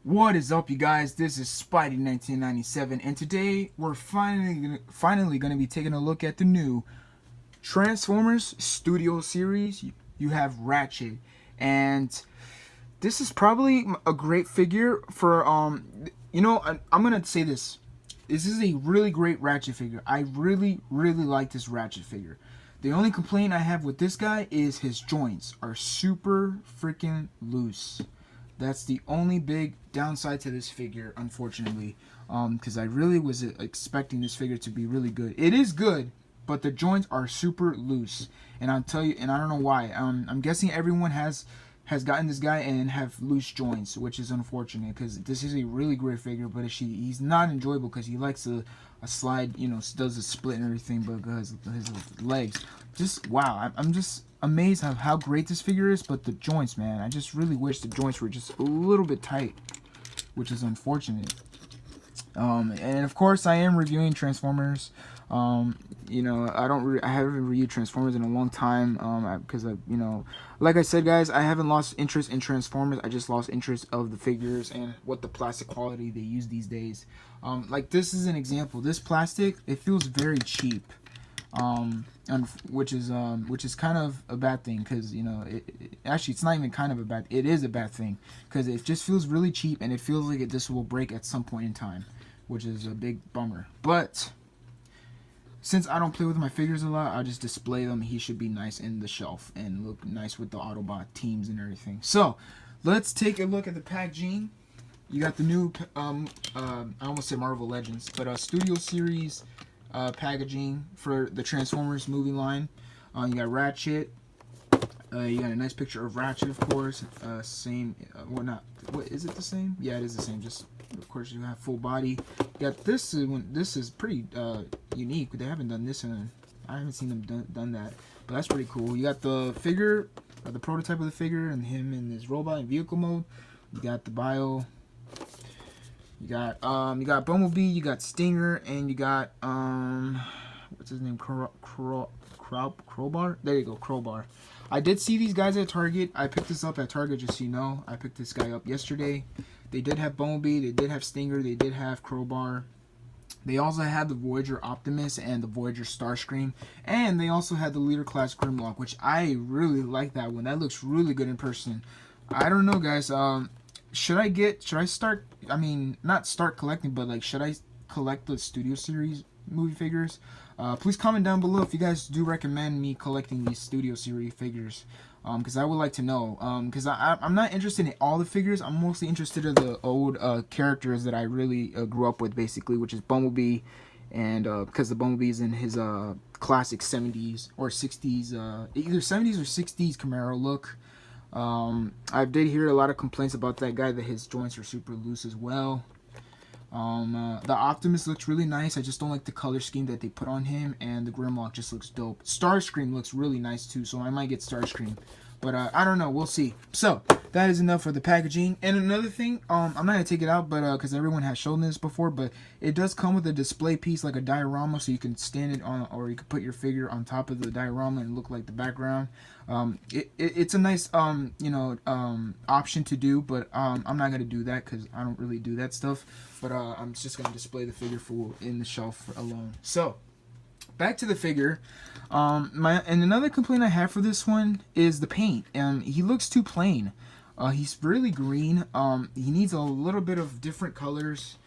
What is up, you guys? This is Spidey1997, and today we're finally gonna be taking a look at the new Transformers Studio Series. You have Ratchet, and this is probably a great figure for I'm gonna say this. This is a really great Ratchet figure. I really like this Ratchet figure. The only complaint I have with this guy is his joints are super freaking loose. That's the only big downside to this figure, unfortunately, because I really was expecting this figure to be really good. It is good, but the joints are super loose, and I'll tell you, and I don't know why. I'm guessing everyone has gotten this guy and have loose joints, which is unfortunate because this is a really great figure, but he's not enjoyable because he likes a slide, does a split and everything, but his legs, just wow. I'm just amazed how great this figure is, but the joints, man, I just really wish the joints were just a little bit tight, which is unfortunate. And of course I am reviewing Transformers. I haven't reviewed Transformers in a long time, because like I said, guys, I haven't lost interest in Transformers. I just lost interest of the figures and what the plastic quality they use these days. Like this is an example. This plastic, it feels very cheap, and which is kind of a bad thing, because actually it's not even kind of a bad. It is a bad thing because it just feels really cheap, and it feels like this will break at some point in time, which is a big bummer. But since I don't play with my figures a lot, I just display them. He should be nice in the shelf and look nice with the Autobot teams and everything. So let's take a look at the packaging. You got the new, I almost said Marvel Legends, but Studio Series packaging for the Transformers movie line. You got Ratchet. You got a nice picture of Ratchet, of course. Same, not. What is it? The same? Yeah, it is the same. Just of course you have full body. You got this one. This is pretty unique. They haven't done this I haven't seen them done that, but that's pretty cool. You got the figure, the prototype of the figure, and him in his robot in vehicle mode. You got the bio. You got Bumblebee, you got Stinger, and you got what's his name? Crowbar. There you go, Crowbar. I did see these guys at Target. I picked this up at Target, just so you know. I picked this guy up yesterday. They did have Bumblebee, they did have Stinger, they did have Crowbar. They also had the Voyager Optimus and the Voyager Starscream, and they also had the Leader Class Grimlock, which I really like that one. That looks really good in person. I don't know, guys. Should I start, not start collecting, but like, should I collect the Studio Series movie figures? Please comment down below if you guys do recommend me collecting these Studio Series figures, because I would like to know, because I'm not interested in all the figures. I'm mostly interested in the old characters that I really grew up with, basically, which is Bumblebee, and because the Bumblebee's in his classic 70s or 60s, either 70s or 60s Camaro look. I did hear a lot of complaints about that guy, that his joints are super loose as well. The Optimus looks really nice. I just don't like the color scheme that they put on him, and the Grimlock just looks dope. Starscream looks really nice too, so I might get Starscream, but I don't know, we'll see. So that is enough for the packaging. And another thing, I'm not gonna take it out, but because everyone has shown this before, but it does come with a display piece, like a diorama, so you can stand it on, or you can put your figure on top of the diorama and look like the background. It's a nice option to do, but I'm not gonna do that because I don't really do that stuff. But I'm just gonna display the figure in the shelf alone. So back to the figure. And another complaint I have for this one is the paint. He looks too plain. He's really green. He needs a little bit of different colors.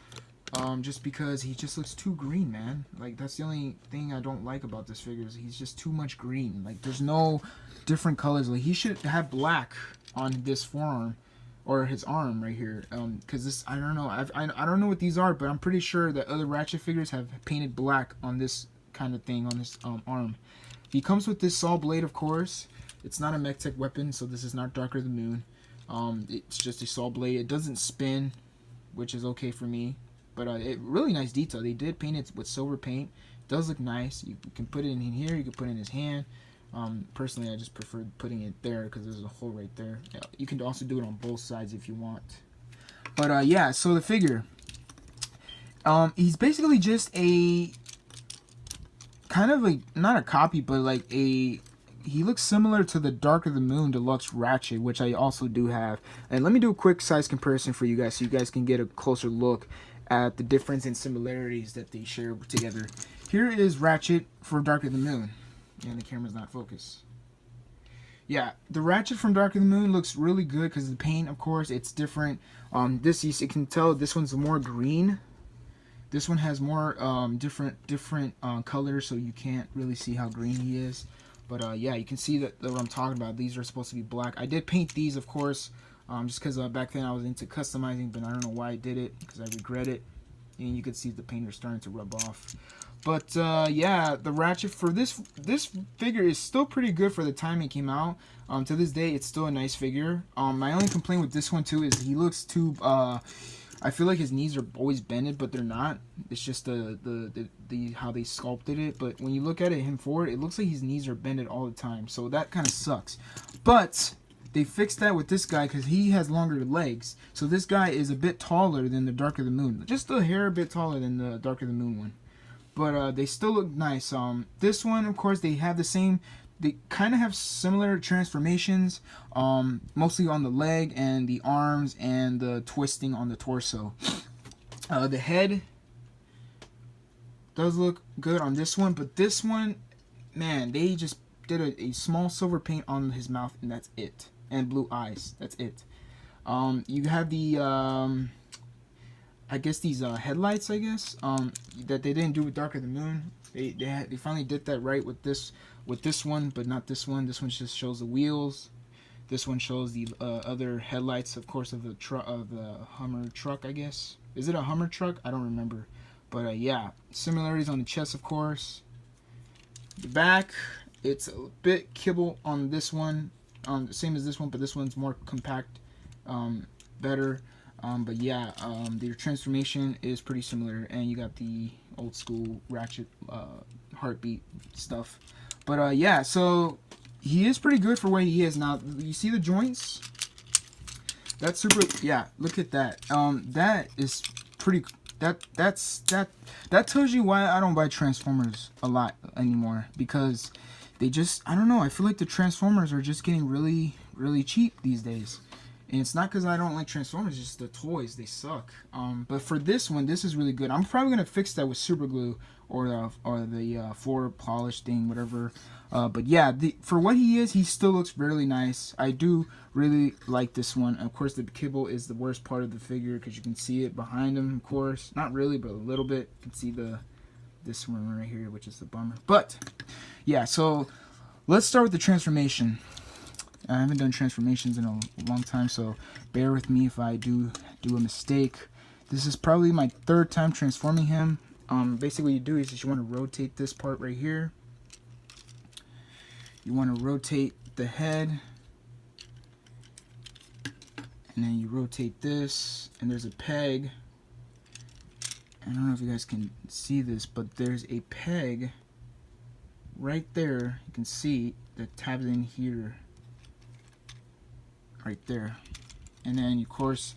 Just because he just looks too green, man. Like, that's the only thing I don't like about this figure, is he's just too much green. Like, there's no different colors. Like, he should have black on this forearm, or his arm right here. Because this, I don't know. I don't know what these are, but I'm pretty sure that other Ratchet figures have painted black on this kind of thing, on this arm. He comes with this saw blade, of course. It's not a mech-tech weapon, so this is not Darker the Moon. It's just a saw blade. It doesn't spin, which is okay for me. But really nice detail. They did paint it with silver paint. It does look nice. You can put it in here. You can put it in his hand. Personally, I just prefer putting it there because there's a hole right there. You can also do it on both sides if you want. But yeah, so the figure. He's basically just a kind of not a copy, but like a he looks similar to the Dark of the Moon Deluxe Ratchet, which I also do have. And let me do a quick size comparison for you guys so you guys can get a closer look at the difference and similarities that they share together. Here is Ratchet for Dark of the Moon. And the camera's not focused. Yeah, the Ratchet from Dark of the Moon looks really good because the paint, of course, it's different. This you can tell this one's more green. This one has more different colors, so you can't really see how green he is. But yeah, you can see that what I'm talking about. These are supposed to be black. I did paint these, of course, just because back then I was into customizing, but I don't know why I did it because I regret it. And you can see the paint is starting to rub off. But yeah, the Ratchet for this figure is still pretty good for the time it came out. To this day, it's still a nice figure. My only complaint with this one too is he looks too. I feel like his knees are always bended, but they're not. It's just the how they sculpted it. But when you look at him forward, it looks like his knees are bended all the time. So that kind of sucks. But they fixed that with this guy because he has longer legs. So this guy is a bit taller than the Dark of the Moon. Just a hair a bit taller than the Dark of the Moon one. But they still look nice. This one, of course, they have the same. They kind of have similar transformations, mostly on the leg and the arms and the twisting on the torso. The head does look good on this one, but this one, man, they just did a small silver paint on his mouth, and that's it. And blue eyes, that's it. You have the I guess these headlights, I guess, that they didn't do with Dark of the Moon. They finally did that right with this one, but not this one. This one just shows the wheels. This one shows the other headlights, of course, of the Hummer truck, I guess. Is it a Hummer truck? I don't remember. But yeah, similarities on the chest, of course. The back, it's a bit kibble on this one, same as this one, but this one's more compact, better. But yeah, their transformation is pretty similar, and you got the old school Ratchet heartbeat stuff. But yeah, so he is pretty good for what he is. Now, you see the joints? That's super. Yeah, look at that. That is pretty. That tells you why I don't buy Transformers a lot anymore, because they just, I don't know. I feel like the Transformers are just getting really cheap these days. And it's not because I don't like Transformers, just the toys, they suck. But for this one, this is really good. I'm probably going to fix that with super glue or the floor polish thing, whatever. But yeah, for what he is, he still looks really nice. I do really like this one. Of course, the kibble is the worst part of the figure because you can see it behind him, of course. Not really, but a little bit. You can see this one right here, which is the bummer. But yeah, so let's start with the transformation. I haven't done transformations in a long time, so bear with me if I do a mistake. This is probably my third time transforming him. Basically what you do is you want to rotate this part right here. You want to rotate the head. And then you rotate this, and there's a peg. I don't know if you guys can see this, but there's a peg right there. You can see that tabs in here. Right there. And then of course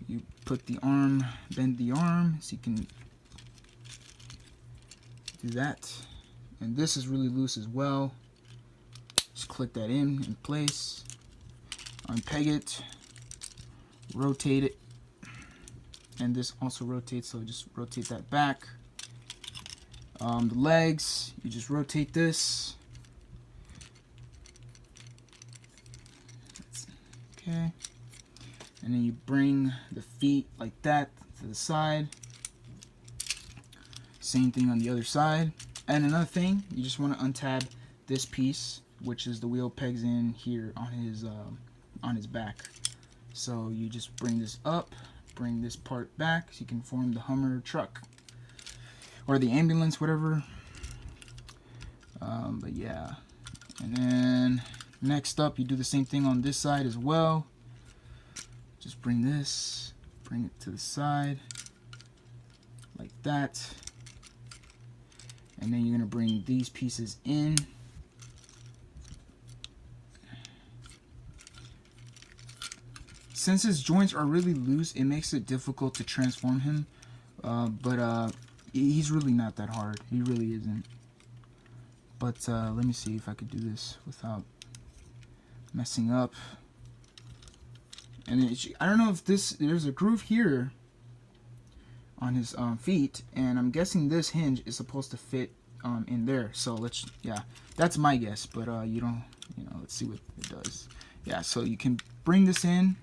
you put the arm, bend the arm so you can do that. And this is really loose as well. Just click that in place, unpeg it, rotate it, and this also rotates, so just rotate that back. The legs, you just rotate this. Okay, and then you bring the feet like that to the side. Same thing on the other side. And another thing, you just want to untab this piece, which is the wheel pegs in here on his back. So you just bring this up, bring this part back, so you can form the Hummer truck or the ambulance, whatever. But yeah, and then next up, you do the same thing on this side as well. Just bring this, bring it to the side, like that. And then you're gonna bring these pieces in. Since his joints are really loose, it makes it difficult to transform him. But he's really not that hard. He really isn't. But let me see if I could do this without messing up. And I don't know if there's a groove here on his feet, and I'm guessing this hinge is supposed to fit in there. So that's my guess, but let's see what it does. Yeah, so you can bring this in.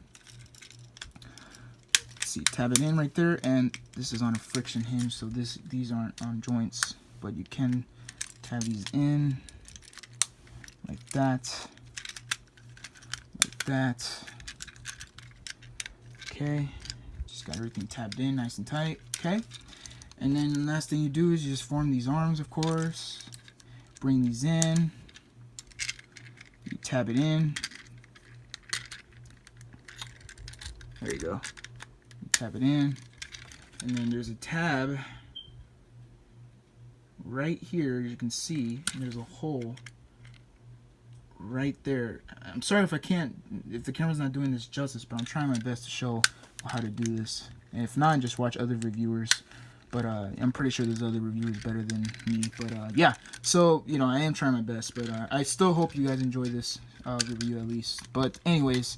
Let's see, tab it in right there, and this is on a friction hinge, so these aren't on joints, but you can tab these in like that, like that. Okay, just got everything tabbed in nice and tight. Okay, and then the last thing you do is you just form these arms, of course. Bring these in, you tab it in. There you go. You tab it in, and then there's a tab right here, as you can see, and there's a hole right there. I'm sorry if the camera's not doing this justice, but I'm trying my best to show how to do this. And if not, just watch other reviewers. But I'm pretty sure there's other reviewers better than me. But yeah, so I am trying my best. But I still hope you guys enjoy this review at least. But anyways,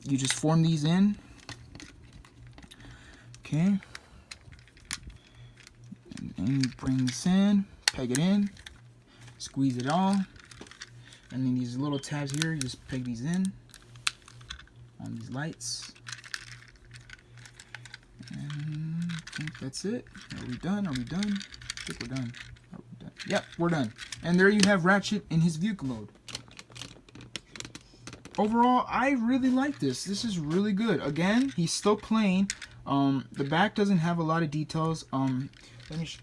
you just form these in. Okay. And then you bring this in, peg it in, squeeze it all. And then these little tabs here, you just peg these in on these lights. And I think that's it. Are we done? Are we done? I think we're done. Are we done? Yep, we're done. And there you have Ratchet in his vehicle mode. Overall, I really like this. This is really good. Again, he's still plain. The back doesn't have a lot of details.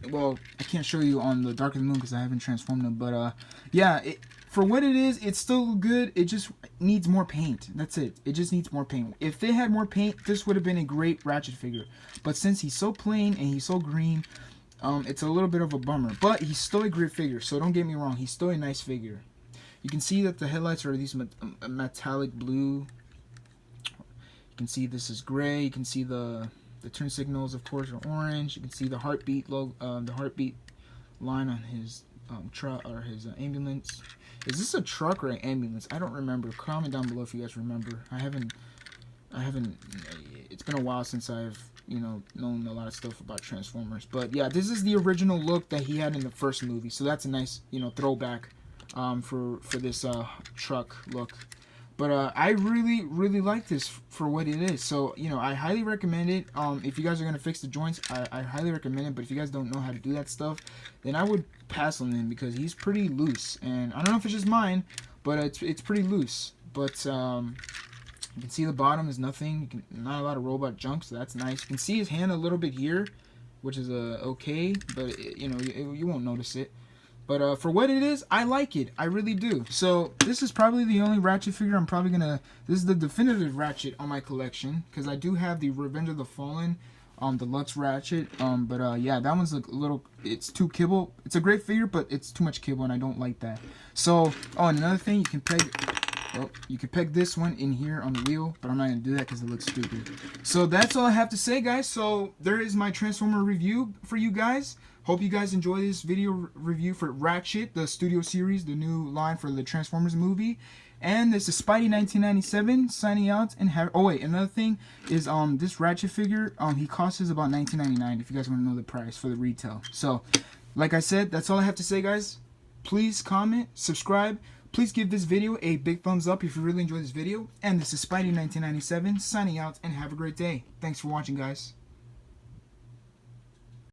Well, I can't show you on the Dark of the Moon because I haven't transformed them. But yeah, for what it is, it's still good. It just needs more paint. That's it. It just needs more paint. If they had more paint, this would have been a great Ratchet figure. But since he's so plain and he's so green, it's a little bit of a bummer. But he's still a great figure, so don't get me wrong. He's still a nice figure. You can see that the headlights are these metallic blue. You can see this is gray. You can see the turn signals, of course, are orange. You can see the heartbeat the heartbeat line on his truck or his ambulance. Is this a truck or an ambulance? I don't remember. Comment down below if you guys remember. I haven't. It's been a while since I've known a lot of stuff about Transformers. But yeah, this is the original look that he had in the first movie. So that's a nice throwback for this truck look. But I really like this for what it is. So, I highly recommend it. If you guys are going to fix the joints, I highly recommend it. But if you guys don't know how to do that stuff, then I would pass on him because he's pretty loose. And I don't know if it's just mine, but it's pretty loose. But you can see the bottom is nothing. Not a lot of robot junk, so that's nice. You can see his hand a little bit here, which is okay. But, you won't notice it. But for what it is, I like it. I really do. So this is probably the only Ratchet figure I'm probably going to... This is the definitive Ratchet on my collection. Because I do have the Revenge of the Fallen Deluxe Ratchet. But yeah, that one's a little... It's too kibble. It's a great figure, but it's too much kibble, and I don't like that. So, and another thing, you can peg... Well, you can peg this one in here on the wheel, but I'm not going to do that because it looks stupid. So that's all I have to say, guys. So there is my Transformer review for you guys. Hope you guys enjoy this video review for Ratchet, the studio series, the new line for the Transformers movie. And this is Spidey 1997 signing out and have... Oh wait, another thing is this Ratchet figure, he costs us about $19.99 if you guys want to know the price for the retail. So, like I said, that's all I have to say, guys. Please comment, subscribe. Please give this video a big thumbs up if you really enjoyed this video. And this is Spidey 1997 signing out and have a great day. Thanks for watching, guys.